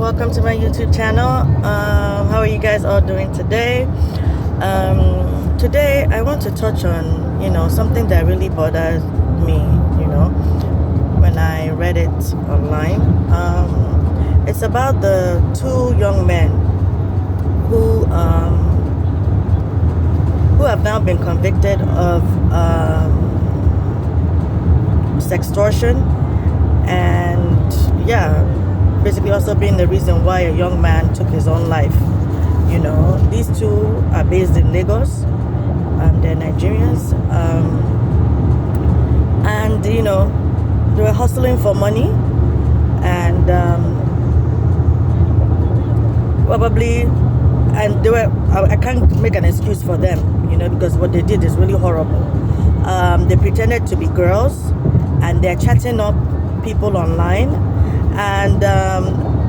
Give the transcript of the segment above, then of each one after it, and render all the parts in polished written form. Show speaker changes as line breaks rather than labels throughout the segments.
welcome to my YouTube channel. How are you guys all doing today? Today I want to touch on something that really bothered me when I read it online. It's about the two young men who have now been convicted of sextortion and basically also being the reason why a young man took his own life. These two are based in Lagos. They're Nigerians, and they were hustling for money, and they were. I can't make an excuse for them, because what they did is really horrible. They pretended to be girls, and they're chatting up people online, and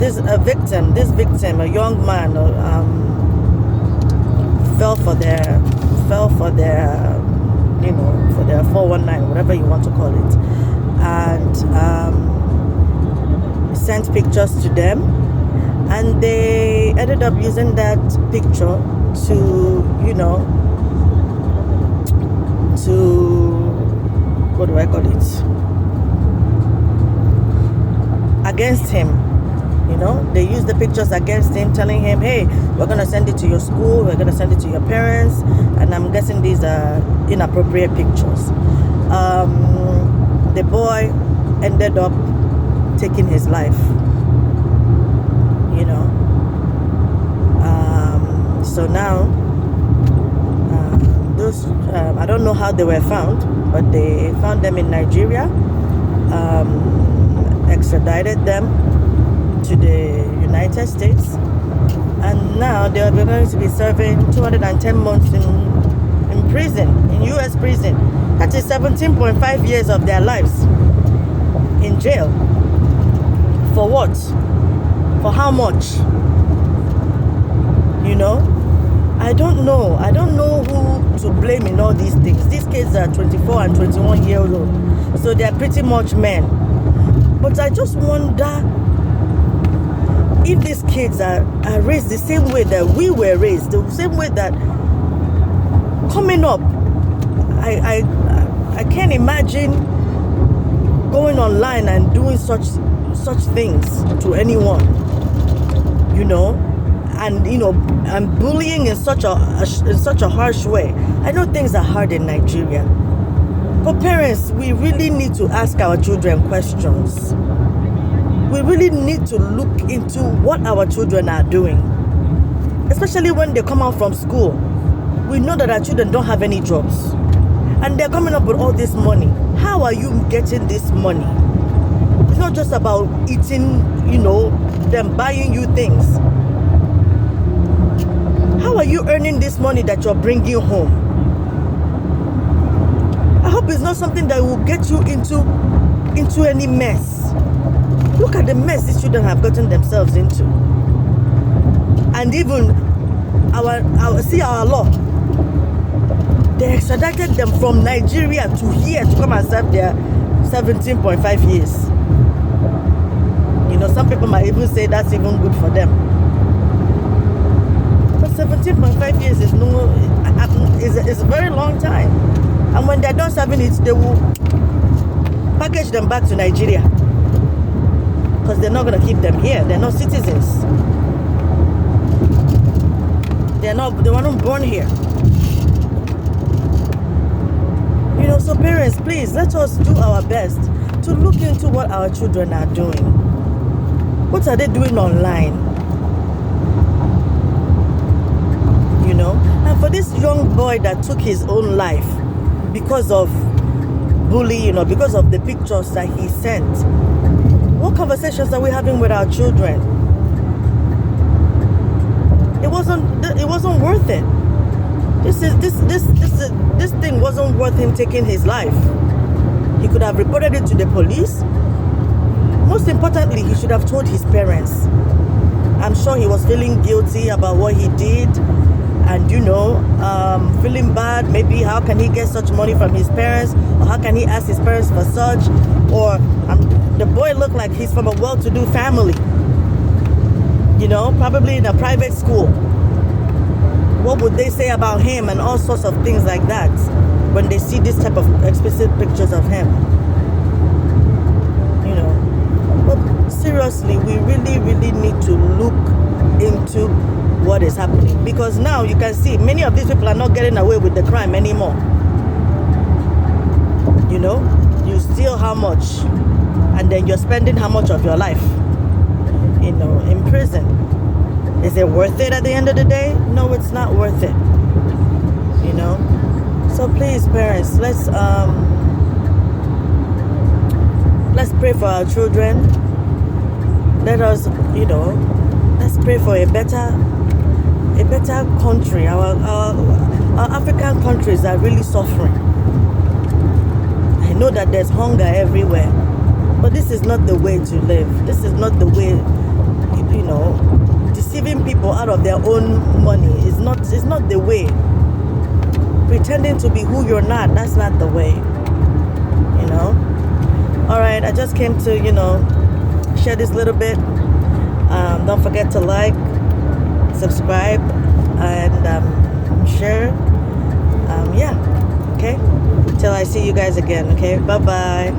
this victim, a young man, fell for their 419, whatever you want to call it, and sent pictures to them, and they ended up using that picture to what do I call it, against him. They use the pictures against him, telling him, hey, we're going to send it to your school, we're going to send it to your parents, and I'm guessing these are inappropriate pictures. The boy ended up taking his life, so now those I don't know how they were found, but they found them in Nigeria, extradited them to the United States, and now they are going to be serving 210 months in prison, in US prison. That is 17.5 years of their lives in jail. For what? For how much? I don't know. I don't know who to blame in all these things. These kids are 24 and 21 years old, so they are pretty much men. But I just wonder if these kids are raised the same way that we were raised, the same way that coming up, I can't imagine going online and doing such things to anyone, and bullying in such a harsh way. I know things are hard in Nigeria, but parents, we really need to ask our children questions. We really need to look into what our children are doing, especially when they come out from school. We know that our children don't have any jobs, and they're coming up with all this money. How are you getting this money? It's not just about eating, them buying you things. How are you earning this money that you're bringing home? I hope it's not something that will get you into any mess. Look at the mess these children have gotten themselves into. And even our law, they extradited them from Nigeria to here to come and serve their 17.5 years. Some people might even say that's even good for them. But 17.5 years is a very long time. And when they're done serving it, they will package them back to Nigeria, because they're not going to keep them here. They're not citizens. They were not born here. So parents, please, let us do our best to look into what our children are doing. What are they doing online? And for this young boy that took his own life because of bullying, because of the pictures that he sent, what conversations are we having with our children? It wasn't worth it. This thing wasn't worth him taking his life. He could have reported it to the police. Most importantly, he should have told his parents. I'm sure he was feeling guilty about what he did, and feeling bad. Maybe how can he get such money from his parents, or how can he ask his parents for such, or the boy looked like he's from a well-to-do family. probably in a private school. What would they say about him and all sorts of things like that when they see this type of explicit pictures of him? But seriously, we really, really need to look into what is happening, because now you can see many of these people are not getting away with the crime anymore. You steal how much, and then you're spending how much of your life, in prison. Is it worth it at the end of the day? No, it's not worth it. So please, parents, let's pray for our children. Let us, let's pray for a better country. Our African countries are really suffering. I know that there's hunger everywhere, but this is not the way to live. This is not the way, deceiving people out of their own money is not the way. Pretending to be who you're not, that's not the way. All right, I just came to, share this little bit. Don't forget to like, subscribe, and share. Yeah, okay? Till I see you guys again, okay? Bye-bye.